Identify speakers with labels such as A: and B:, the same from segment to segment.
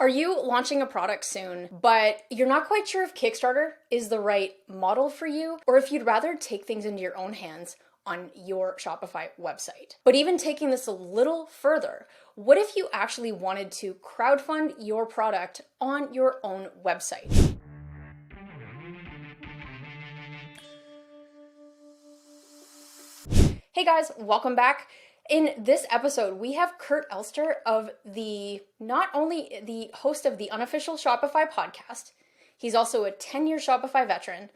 A: Are you launching a product soon, but you're not quite sure if Kickstarter is the right model for you, or if you'd rather take things into your own hands on your Shopify website? But even taking this a little further, what if you actually wanted to crowdfund your product on your own website? Hey guys, welcome back. In this episode, we have Kurt Elster of not only the host of the unofficial Shopify podcast, he's also a 10-year Shopify veteran,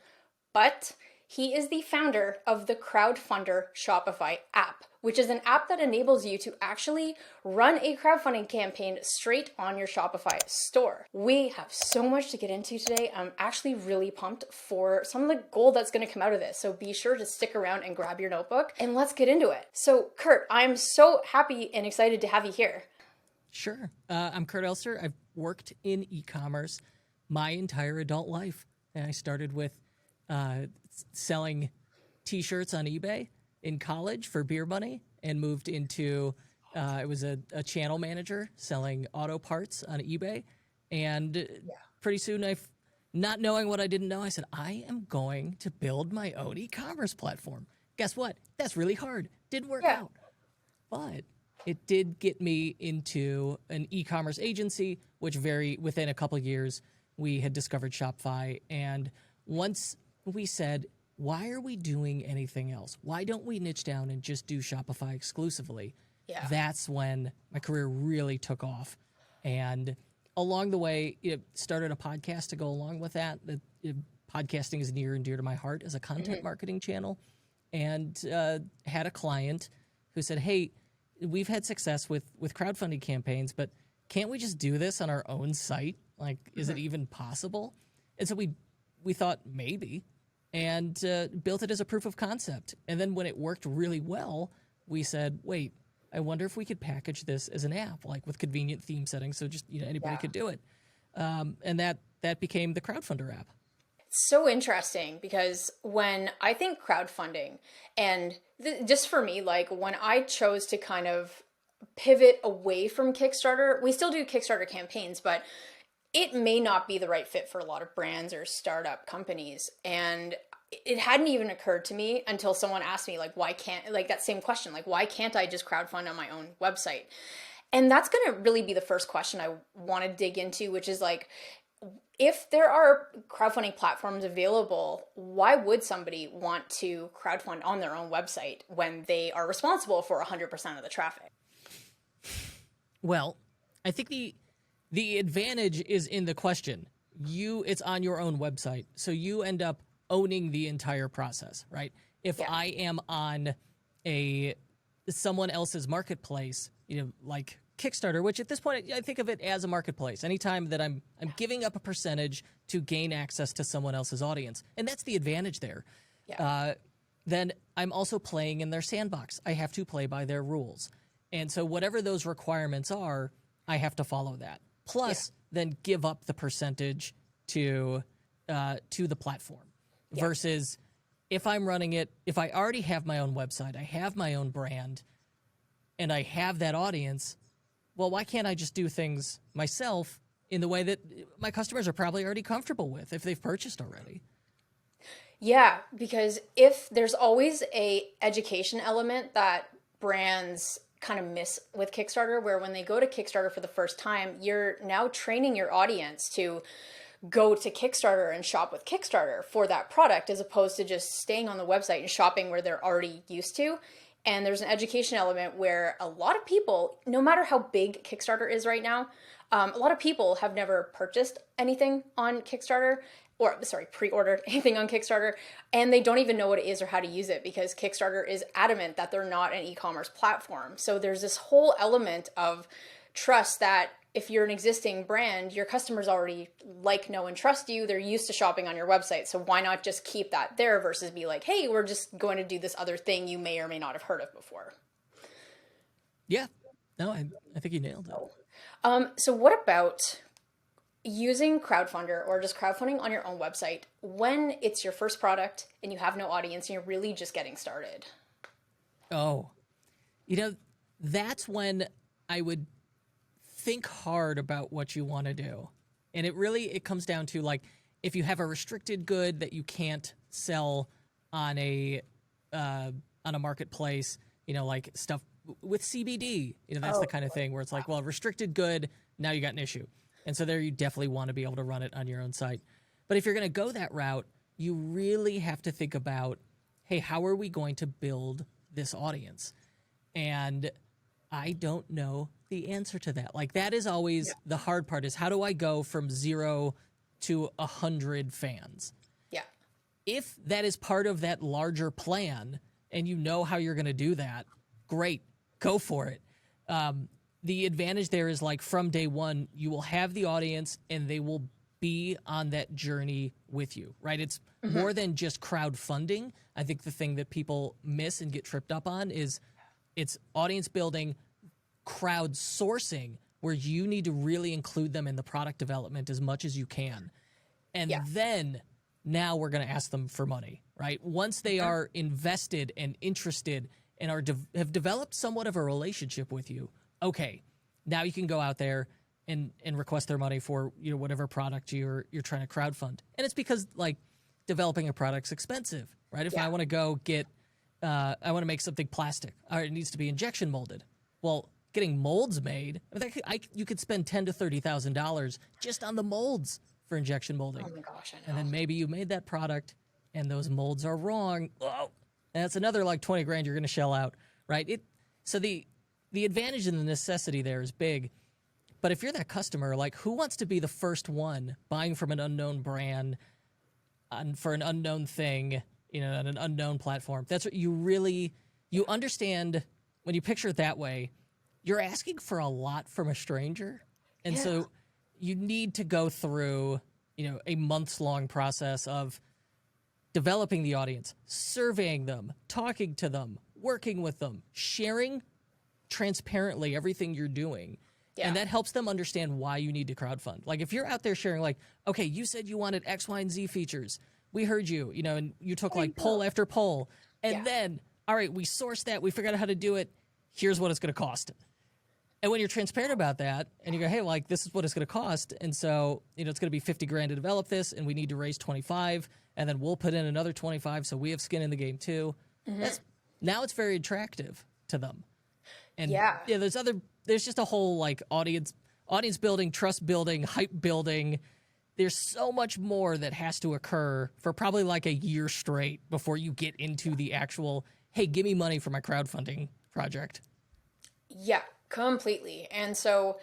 A: but he is the founder of the Crowdfunder Shopify app, which is an app that enables you to actually run a crowdfunding campaign straight on your Shopify store. We have so much to get into today. I'm actually really pumped for some of the gold that's going to come out of this. So be sure to stick around and grab your notebook and let's get into it. So Kurt, I'm so happy and excited to have you here.
B: Sure. I'm Kurt Elster. I've worked in e-commerce my entire adult life. And I started with selling t-shirts on eBay in college for beer money and moved into, it was a channel manager selling auto parts on eBay. And pretty soon not knowing what I didn't know, I said, I am going to build my own e-commerce platform. Guess what? That's really hard. Didn't work out. But it did get me into an e-commerce agency, which within a couple of years, we had discovered Shopify. And once we said, why are we doing anything else? Why don't we niche down and just do Shopify exclusively? Yeah. That's when my career really took off. And along the way, started a podcast to go along with that. Podcasting is near and dear to my heart as a content marketing channel. And had a client who said, hey, we've had success with crowdfunding campaigns, but can't we just do this on our own site? Like, is it even possible? And so we thought maybe, and built it as a proof of concept. And then when it worked really well, we said, wait, I wonder if we could package this as an app, like with convenient theme settings, so just anybody could do it. And that became the Crowdfunder app.
A: It's so interesting because when I think crowdfunding, and just for me, like when I chose to kind of pivot away from Kickstarter, we still do Kickstarter campaigns, but it may not be the right fit for a lot of brands or startup companies. And it hadn't even occurred to me until someone asked me, like, why can't, like that same question, like, why can't I just crowdfund on my own website? And that's going to really be the first question I want to dig into, which is like, if there are crowdfunding platforms available, why would somebody want to crowdfund on their own website when they are responsible for 100% of the traffic?
B: Well, I think the advantage is in the question. It's on your own website, so you end up owning the entire process, right? If I am on someone else's marketplace, like Kickstarter, which at this point I think of it as a marketplace. Anytime that I'm giving up a percentage to gain access to someone else's audience, and that's the advantage there. Then I'm also playing in their sandbox. I have to play by their rules, and so whatever those requirements are, I have to follow that. Plus, then give up the percentage to the platform. Versus if I'm running it, if I already have my own website, I have my own brand, and I have that audience, well, why can't I just do things myself in the way that my customers are probably already comfortable with if they've purchased already?
A: Yeah, because if there's always a education element that brands kind of miss with Kickstarter, where when they go to Kickstarter for the first time, you're now training your audience to go to Kickstarter and shop with Kickstarter for that product, as opposed to just staying on the website and shopping where they're already used to. And there's an education element where a lot of people, no matter how big Kickstarter is right now, a lot of people have never purchased anything on Kickstarter, pre-ordered anything on Kickstarter, and they don't even know what it is or how to use it because Kickstarter is adamant that they're not an e-commerce platform. So there's this whole element of trust that if you're an existing brand, your customers already like, know, and trust you. They're used to shopping on your website. So why not just keep that there versus be like, hey, we're just going to do this other thing you may or may not have heard of before.
B: Yeah. No, I think you nailed
A: it. So what about using Crowdfunder or just crowdfunding on your own website when it's your first product and you have no audience and you're really just getting started?
B: Oh, that's when I would think hard about what you want to do. And it comes down to, like, if you have a restricted good that you can't sell on a marketplace, like stuff with CBD, that's the kind of thing where it's like, well, restricted good, now you got an issue. And so there you definitely want to be able to run it on your own site. But if you're going to go that route, you really have to think about, hey, how are we going to build this audience? And I don't know the answer to that. Like, that is always the hard part, is how do I go from 0 to 100 fans?
A: Yeah.
B: If that is part of that larger plan and you know how you're going to do that, great, go for it. The advantage there is, like, from day one, you will have the audience and they will be on that journey with you, right? It's more than just crowdfunding. I think the thing that people miss and get tripped up on is it's audience building, crowdsourcing, where you need to really include them in the product development as much as you can. And then now we're going to ask them for money, right? Once they are invested and interested and have developed somewhat of a relationship with you, okay, now you can go out there and request their money for whatever product you're trying to crowdfund. And it's because, like, developing a product's expensive, right? If I want to go get, I want to make something plastic, or it needs to be injection molded. Well, getting molds made, you could spend $10,000 to $30,000 just on the molds for injection molding.
A: Oh my gosh, I know.
B: And then maybe you made that product and those molds are wrong. Oh, and that's another like 20 grand you're going to shell out, right? So the advantage and the necessity there is big. But if you're that customer, like, who wants to be the first one buying from an unknown brand for an unknown thing, on an unknown platform? That's what you understand when you picture it that way. You're asking for a lot from a stranger. And so you need to go through, a months-long process of developing the audience, surveying them, talking to them, working with them, sharing transparently everything you're doing. Yeah. And that helps them understand why you need to crowdfund. Like, if you're out there sharing, like, okay, you said you wanted X, Y, and Z features. We heard you, and you took like poll after poll. And then, all right, we sourced that. We figured out how to do it. Here's what it's going to cost. And when you're transparent about that and you go, hey, like, this is what it's going to cost. And so, it's going to be 50 grand to develop this, and we need to raise 25, and then we'll put in another 25. So we have skin in the game too. Now it's very attractive to them. And there's just a whole, like, audience building, trust building, hype building. There's so much more that has to occur for probably like a year straight before you get into the actual, hey, give me money for my crowdfunding project.
A: Yeah, completely. And so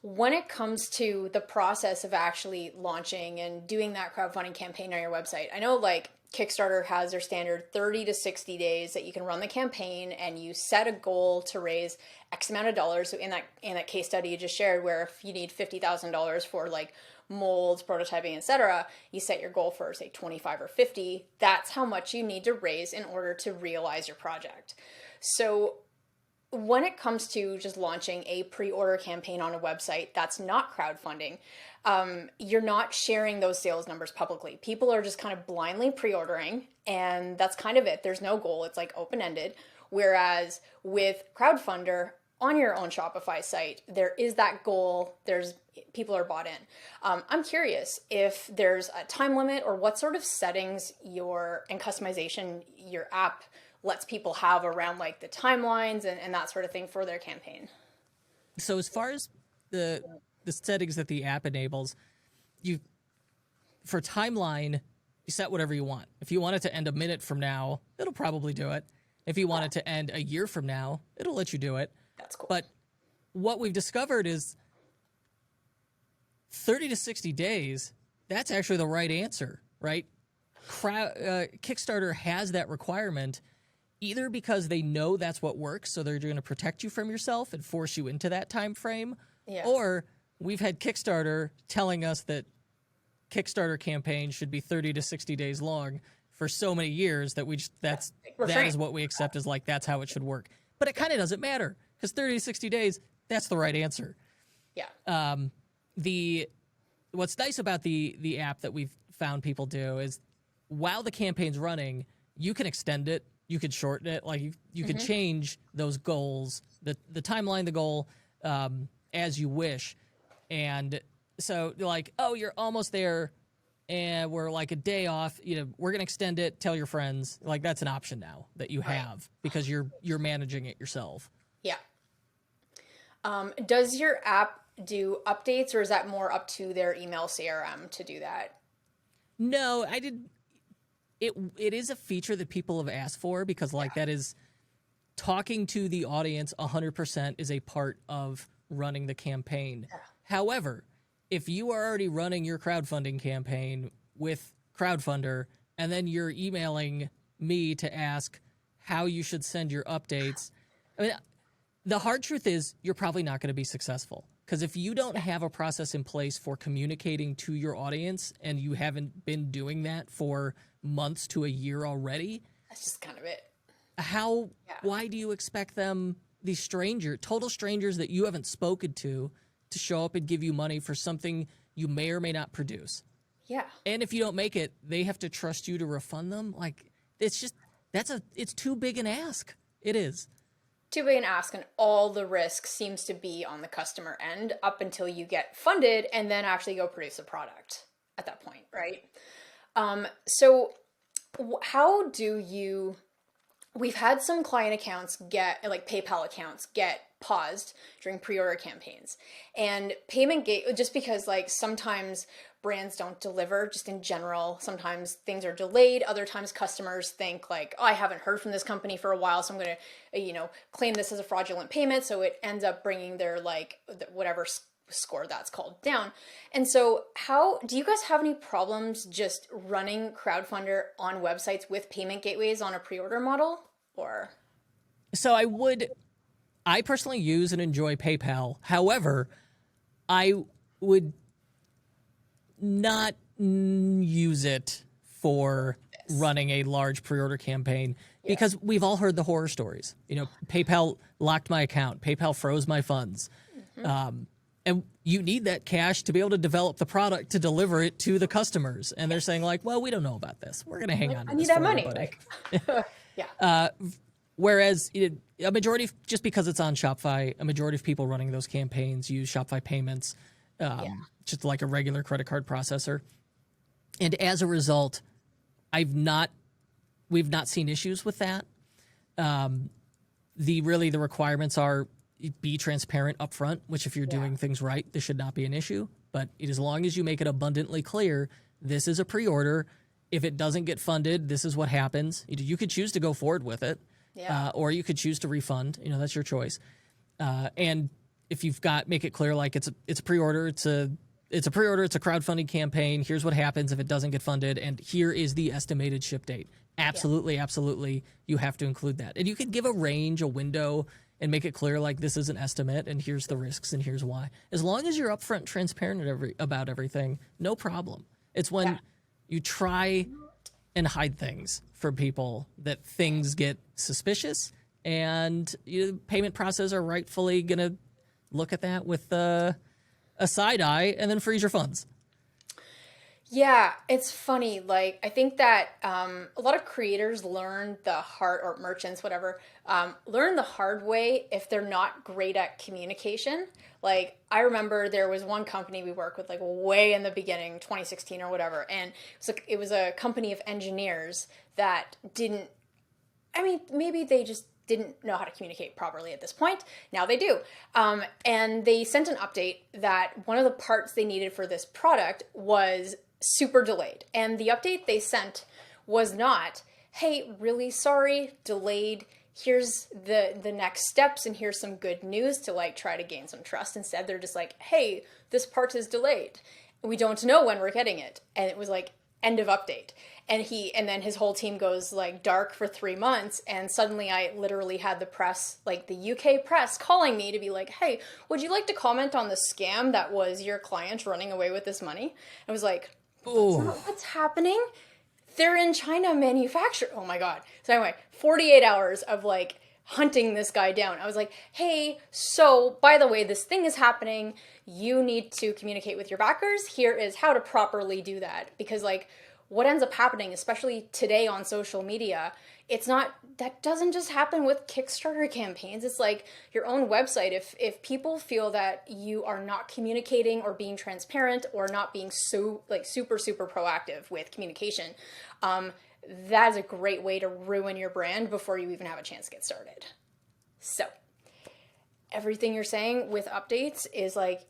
A: when it comes to the process of actually launching and doing that crowdfunding campaign on your website, I know, like, Kickstarter has their standard 30 to 60 days that you can run the campaign, and you set a goal to raise X amount of dollars. So in that case study you just shared, where if you need $50,000 for, like, molds, prototyping, etc., you set your goal for, say, 25 or 50. That's how much you need to raise in order to realize your project. So when it comes to just launching a pre-order campaign on a website that's not crowdfunding, you're not sharing those sales numbers publicly. People are just kind of blindly pre-ordering, and that's kind of it. There's no goal. It's like open-ended. Whereas with Crowdfunder on your own Shopify site, there is that goal. People are bought in. I'm curious if there's a time limit or what sort of settings and customization your app lets people have around, like, the timelines and that sort of thing for their campaign.
B: So as far as the settings that the app enables, for timeline, you set whatever you want. If you want it to end a minute from now, it'll probably do it. If you want it to end a year from now, it'll let you do it.
A: That's cool.
B: But what we've discovered is 30 to 60 days, that's actually the right answer, right? Kickstarter has that requirement either because they know that's what works, so they're going to protect you from yourself and force you into that time frame, or we've had Kickstarter telling us that Kickstarter campaigns should be 30 to 60 days long for so many years that that is what we accept as, like, that's how it should work. But it kind of doesn't matter, because 30 to 60 days, that's the right answer.
A: Yeah.
B: What's nice about the app that we've found people do is, while the campaign's running, you can extend it, you could shorten it, like you could change those goals, the timeline, the goal, as you wish. And so like, oh, you're almost there and we're like a day off, we're going to extend it, tell your friends. Like that's an option now that you have because you're managing it yourself.
A: Yeah. Does your app do updates, or is that more up to their email CRM to do that?
B: No, I did. It is a feature that people have asked for because like that is talking to the audience 100% is a part of running the campaign. Yeah. However, if you are already running your crowdfunding campaign with Crowdfunder and then you're emailing me to ask how you should send your updates, I mean, the hard truth is you're probably not going to be successful because if you don't have a process in place for communicating to your audience and you haven't been doing that for months to a year already,
A: that's just kind of it.
B: Why do you expect them, these total strangers that you haven't spoken to show up and give you money for something you may or may not produce?
A: Yeah.
B: And if you don't make it, they have to trust you to refund them. Like it's too big an ask. It is.
A: Too big an ask, and all the risk seems to be on the customer end up until you get funded and then actually go produce a product at that point, right? So how do you... We've had some client accounts like PayPal accounts get paused during pre-order campaigns, and payment gate, just because like sometimes brands don't deliver just in general. Sometimes things are delayed. Other times customers think like, oh, I haven't heard from this company for a while, so I'm going to, claim this as a fraudulent payment. So it ends up bringing their like whatever score that's called down. And so how do you guys have any problems just running Crowdfunder on websites with payment gateways on a pre-order model? Or
B: so I personally use and enjoy PayPal. However, I would not use it for running a large pre-order campaign because we've all heard the horror stories. PayPal locked my account. PayPal froze my funds. And you need that cash to be able to develop the product to deliver it to the customers. And they're saying like, well, we don't know about this. We're going to hang on to this. I need that money. Yeah. Whereas a majority, just because it's on Shopify, a majority of people running those campaigns use Shopify payments, just like a regular credit card processor. And as a result, we've not seen issues with that. The requirements are be transparent upfront, which if you're doing things right, this should not be an issue. But as long as you make it abundantly clear, this is a pre-order. If it doesn't get funded, this is what happens. You could choose to go forward with it, or you could choose to refund. That's your choice. And if make it clear, like it's a pre-order, it's a pre-order, it's a crowdfunding campaign. Here's what happens if it doesn't get funded, and here is the estimated ship date. Absolutely, you have to include that. And you could give a range, a window, and make it clear like this is an estimate, and here's the risks, and here's why. As long as you're upfront, transparent about everything, no problem. It's when you try and hide things from people that things get suspicious, and payment processors are rightfully going to look at that with a side eye and then freeze your funds.
A: Yeah, it's funny. Like, I think that a lot of creators learn or merchants, whatever, learn the hard way if they're not great at communication. Like, I remember there was one company we worked with, like, way in the beginning, 2016 or whatever, and it was a company of engineers that maybe they just didn't know how to communicate properly at this point. Now they do. And they sent an update that one of the parts they needed for this product was super delayed. And the update they sent was not, hey, really sorry, delayed. Here's the next steps, and here's some good news to like try to gain some trust. Instead, they're just like, hey, this part is delayed. We don't know when we're getting it. And it was like, end of update. And then his whole team goes like dark for 3 months. And suddenly I literally had the press, like the UK press, calling me to be like, hey, would you like to comment on the scam that was your client running away with this money? I was like, that's not what's happening. They're in China manufacturing. Oh my God. So anyway, 48 hours of like hunting this guy down. I was like, hey, so by the way, this thing is happening. You need to communicate with your backers. Here is how to properly do that. Because like what ends up happening, especially today on social media, that doesn't just happen with Kickstarter campaigns. It's like your own website. If people feel that you are not communicating or being transparent or not being so like super, super proactive with communication, that is a great way to ruin your brand before you even have a chance to get started. So everything you're saying with updates is like,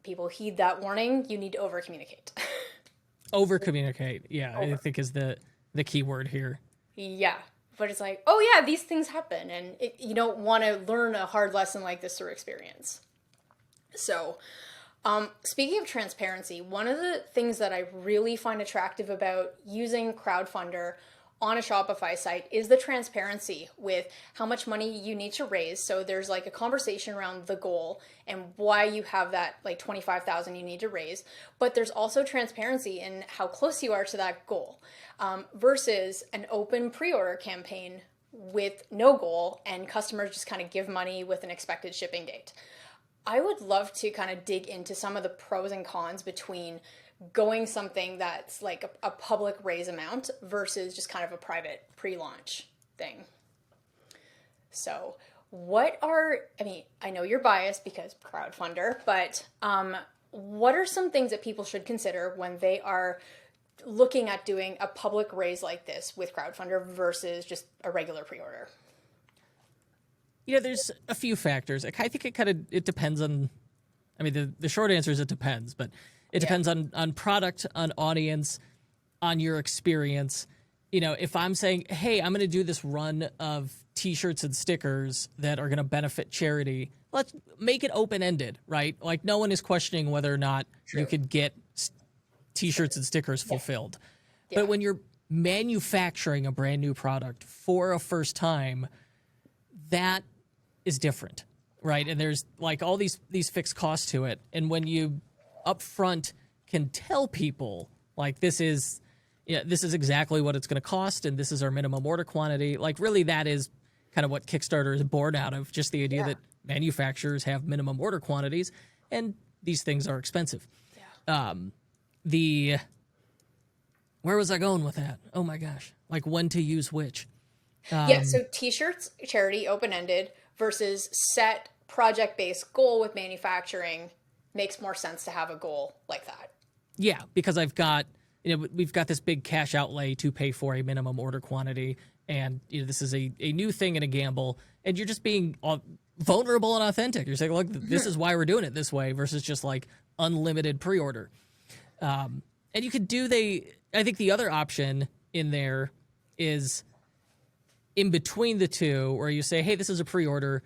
A: people heed that warning. You need to over communicate.
B: Over communicate. Yeah. I think is the key word here.
A: Yeah. But it's like, oh yeah, these things happen. And you don't want to learn a hard lesson like this through experience. So speaking of transparency, one of the things that I really find attractive about using Crowdfunder on a Shopify site is the transparency with how much money you need to raise. So there's like a conversation around the goal and why you have that like 25,000 you need to raise. But there's also transparency in how close you are to that goal versus an open pre-order campaign with no goal and customers just kind of give money with an expected shipping date. I would love to kind of dig into some of the pros and cons between going something that's like a public raise amount versus just kind of a private pre-launch thing. So I know you're biased because Crowdfunder, but what are some things that people should consider when they are looking at doing a public raise like this with Crowdfunder versus just a regular pre-order?
B: There's a few factors. I think it depends on, the short answer is it depends, but it depends on product, on audience, on your experience. If I'm saying, hey, I'm going to do this run of t-shirts and stickers that are going to benefit charity, let's make it open-ended, right? Like no one is questioning whether or not you could get t-shirts and stickers fulfilled. Yeah. But when you're manufacturing a brand new product for a first time, that is different, right? And there's like all these fixed costs to it. And when you upfront can tell people like this is exactly what it's going to cost and this is our minimum order quantity, like really that is kind of what Kickstarter is born out of, just the idea that manufacturers have minimum order quantities and these things are expensive. Where was I going with that? Oh my gosh, like when to use which.
A: So t-shirts, charity, open-ended versus set project-based goal with manufacturing makes more sense to have a goal like that.
B: Yeah, because we've got this big cash outlay to pay for a minimum order quantity, and this is a new thing and a gamble, and you're just being vulnerable and authentic. You're saying, look, this is why we're doing it this way versus just like unlimited pre-order. And you could I think the other option in there is in between the two where you say, hey, this is a pre-order,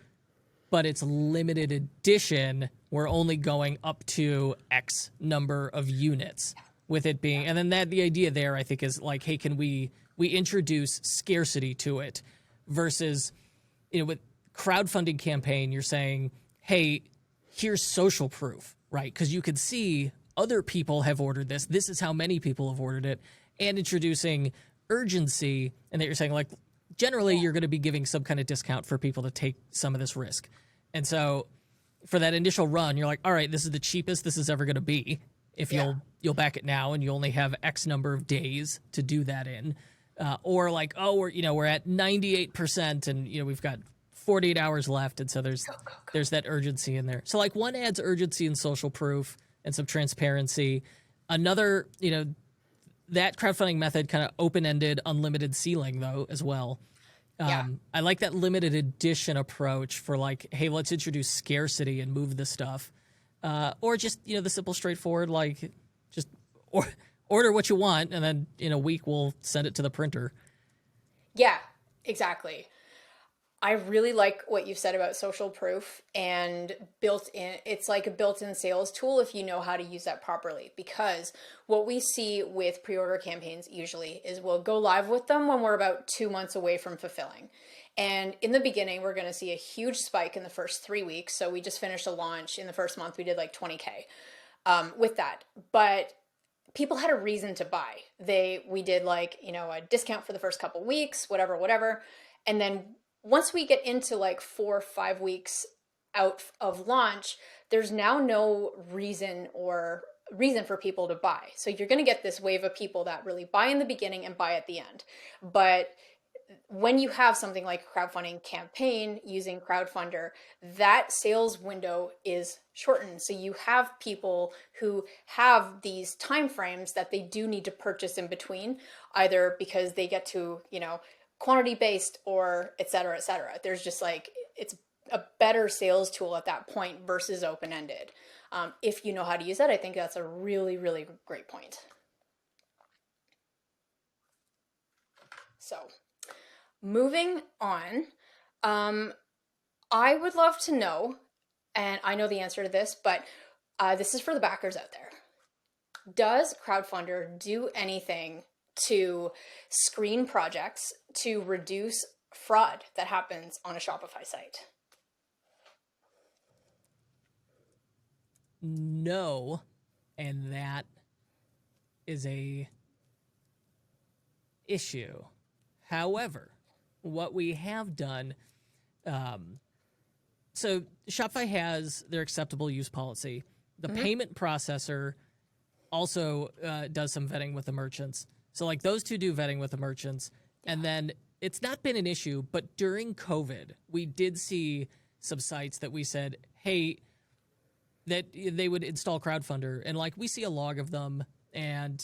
B: but it's limited edition. We're only going up to X number of units with it being, and then the idea there I think is like, hey, can we introduce scarcity to it versus, with crowdfunding campaign, you're saying, hey, here's social proof, right? Because you could see other people have ordered this. This is how many people have ordered it, and introducing urgency, and that you're saying like, generally you're going to be giving some kind of discount for people to take some of this risk. And so for that initial run, you're like, all right, this is the cheapest this is ever going to be. If you'll back it now and you only have X number of days to do that in. Or like, oh, we're at 98% and we've got 48 hours left. And so there's that urgency in there. So like one adds urgency and social proof and some transparency. Another, that crowdfunding method kind of open-ended, unlimited ceiling though as well. I like that limited edition approach for like, hey, let's introduce scarcity and move the stuff. Or just, the simple, straightforward, like just order what you want. And then in a week, we'll send it to the printer.
A: Yeah, exactly. I really like what you've said about social proof and it's like a built-in sales tool if you know how to use that properly, because what we see with pre-order campaigns usually is we'll go live with them when we're about 2 months away from fulfilling. And in the beginning, we're going to see a huge spike in the first 3 weeks. So we just finished a launch in the first month. We did like 20K with that. But people had a reason to buy. We did like, a discount for the first couple weeks, whatever. And then once we get into like 4 or 5 weeks out of launch, there's now no reason or reason for people to buy. So you're going to get this wave of people that really buy in the beginning and buy at the end. But when you have something like a crowdfunding campaign using Crowdfunder, that sales window is shortened. So you have people who have these time frames that they do need to purchase in between, either because they get to, quantity based or et cetera, et cetera. There's just like, it's a better sales tool at that point versus open-ended. If you know how to use that, I think that's a really, really great point. So moving on, I would love to know, and I know the answer to this, but this is for the backers out there. Does Crowdfunder do anything to screen projects to reduce fraud that happens on a Shopify site?
B: No, and that is a issue. However, what we have done, so Shopify has their acceptable use policy. The payment processor also does some vetting with the merchants. So like those two do vetting with the merchants. And then it's not been an issue, but during COVID, we did see some sites that we said, hey, that they would install Crowdfunder. And like we see a log of them, and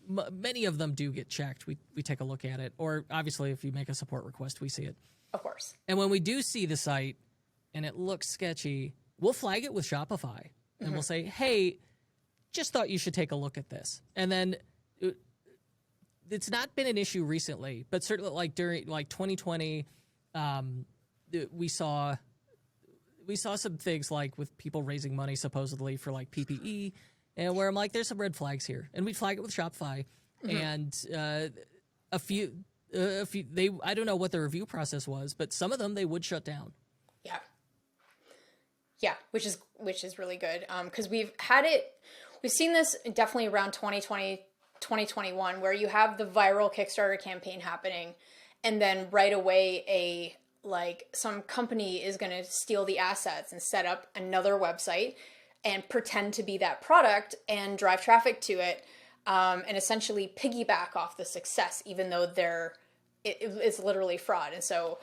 B: many of them do get checked. We take a look at it. Or obviously, if you make a support request, we see it.
A: Of course.
B: And when we do see the site and it looks sketchy, we'll flag it with Shopify. And we'll say, hey, just thought you should take a look at this. And then it's not been an issue recently, but certainly like during like 2020, we saw some things like with people raising money supposedly for like PPE, and where I'm like, there's some red flags here, and we'd flag it with Shopify, and a few I don't know what the review process was, but some of them they would shut down.
A: Yeah, which is really good, because we've seen this definitely around 2020, 2021, where you have the viral Kickstarter campaign happening, and then right away some company is going to steal the assets and set up another website and pretend to be that product and drive traffic to it, and essentially piggyback off the success, even though it's literally fraud. And so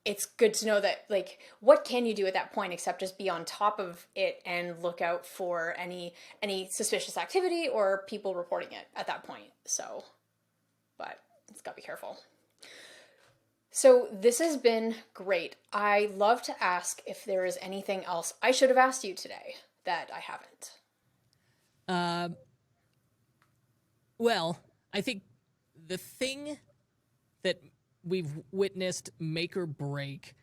A: it's good to know that, like, what can you do at that point except just be on top of it and look out for any suspicious activity or people reporting it at that point. So, but it's got to be careful. So this has been great. I love to ask if there is anything else I should have asked you today that I haven't.
B: Well, I think the thing that we've witnessed make or break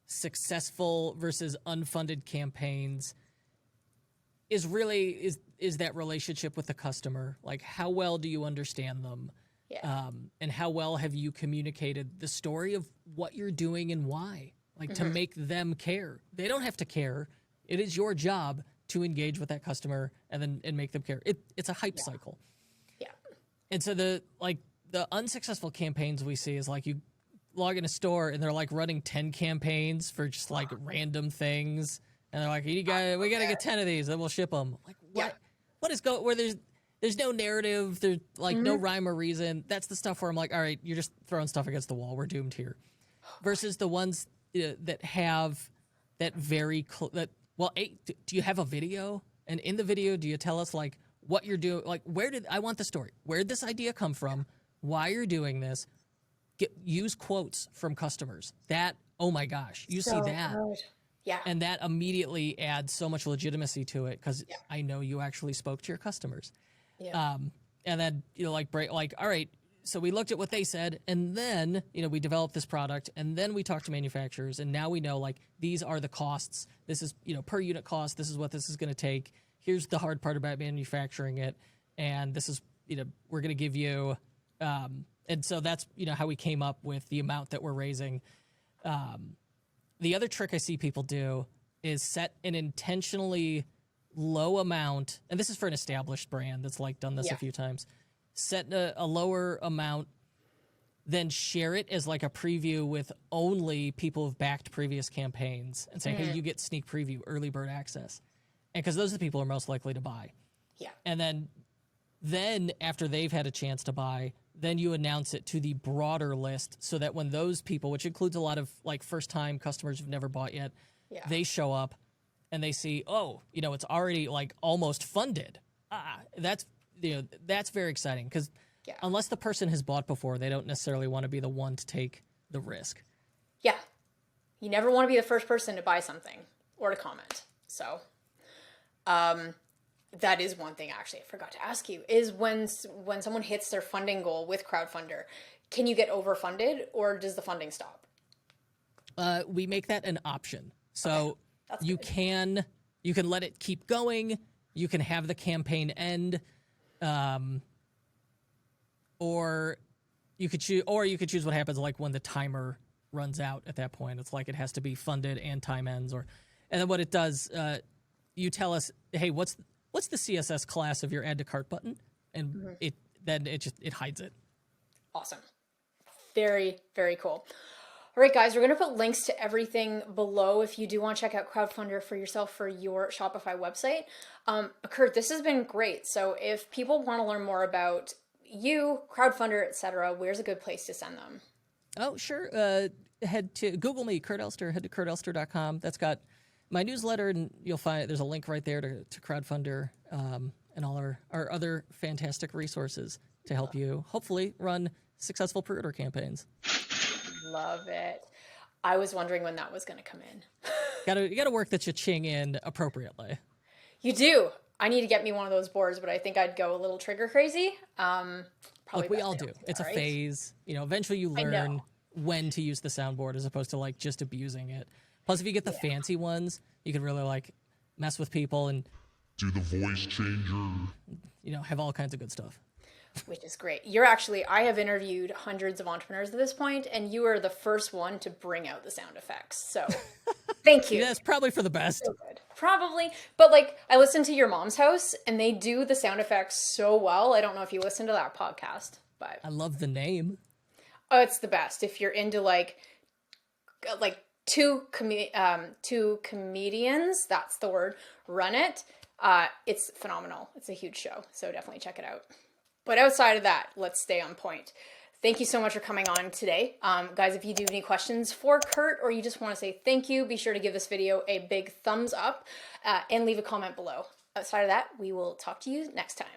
B: successful versus unfunded campaigns is really is that relationship with the customer. Like, how well do you understand them?
A: Yeah.
B: And how well have you communicated the story of what you're doing and why? Like, to make them care. They don't have to care. It is your job to engage with that customer and make them care. It's a hype cycle.
A: Yeah.
B: And so the unsuccessful campaigns we see is like you log in a store and they're like running 10 campaigns for just like random things. And they're like, we got to get 10 of these and we'll ship them. Like, what?
A: Yeah.
B: What is where there's no narrative. There's like no rhyme or reason. That's the stuff where I'm like, all right, you're just throwing stuff against the wall. We're doomed here. Versus the ones that have that very do you have a video? And in the video, do you tell us like what you're doing? Like, I want the story. Where did this idea come from? Why you're doing this? Use quotes from customers. That, oh my gosh, you see that.
A: Good. Yeah.
B: And that immediately adds so much legitimacy to it because I know you actually spoke to your customers.
A: Yeah.
B: And then, all right, so we looked at what they said, and then, we developed this product, and then we talked to manufacturers, and now we know, like, these are the costs. This is, per unit cost. This is what this is going to take. Here's the hard part about manufacturing it, and this is, we're going to give you, and so that's, how we came up with the amount that we're raising. The other trick I see people do is set an intentionally low amount, and this is for an established brand that's like done this a few times. Set a lower amount, then share it as like a preview with only people who've backed previous campaigns and say, hey, you get sneak preview, early bird access. because those are the people who are most likely to buy.
A: Yeah.
B: And then after they've had a chance to buy, then you announce it to the broader list so that when those people, which includes a lot of like first time customers who've never bought yet, they show up and they see, oh, it's already like almost funded. That's very exciting because unless the person has bought before, they don't necessarily want to be the one to take the risk.
A: Yeah. You never want to be the first person to buy something or to comment. So, that is one thing actually I forgot to ask you is when someone hits their funding goal with Crowdfunder, can you get overfunded or does the funding stop?
B: We make that an option. So you can let it keep going. You can have the campaign end, or you could choose what happens like when the timer runs out at that point. It's like it has to be funded and time ends, and then what it does, you tell us, hey, what's the CSS class of your add to cart button, and it hides it.
A: Awesome. Very, very cool. All right, guys, we're going to put links to everything below if you do want to check out Crowdfunder for yourself for your Shopify website. Kurt, this has been great. So if people want to learn more about you, Crowdfunder, etc., where's a good place to send them? Oh,
B: sure. Head to Google me, Kurt Elster. Head to kurtelster.com. That's got my newsletter, and you'll find there's a link right there to Crowdfunder and all our other fantastic resources to help you hopefully run successful pre-order campaigns.
A: Love it. I was wondering when that was going to come in.
B: You gotta work the cha-ching in appropriately.
A: You do. I need to get me one of those boards, but I think I'd go a little trigger crazy. Probably.
B: Look, we all do. It's a phase. Eventually you learn when to use the soundboard as opposed to like just abusing it. Plus, if you get the fancy ones, you can really like mess with people and
C: do the voice changer.
B: Have all kinds of good stuff.
A: Which is great. I have interviewed hundreds of entrepreneurs at this point, and you are the first one to bring out the sound effects. So thank you.
B: Yeah, that's probably for the best.
A: So good. Probably. But I listened to your mom's house and they do the sound effects so well. I don't know if you listened to that podcast, but
B: I love the name.
A: Oh, it's the best. If you're into two comedians, that's the word, run it. It's phenomenal. It's a huge show. So definitely check it out. But outside of that, let's stay on point. Thank you so much for coming on today. Guys, if you do have any questions for Kurt or you just want to say thank you, be sure to give this video a big thumbs up and leave a comment below. Outside of that, we will talk to you next time.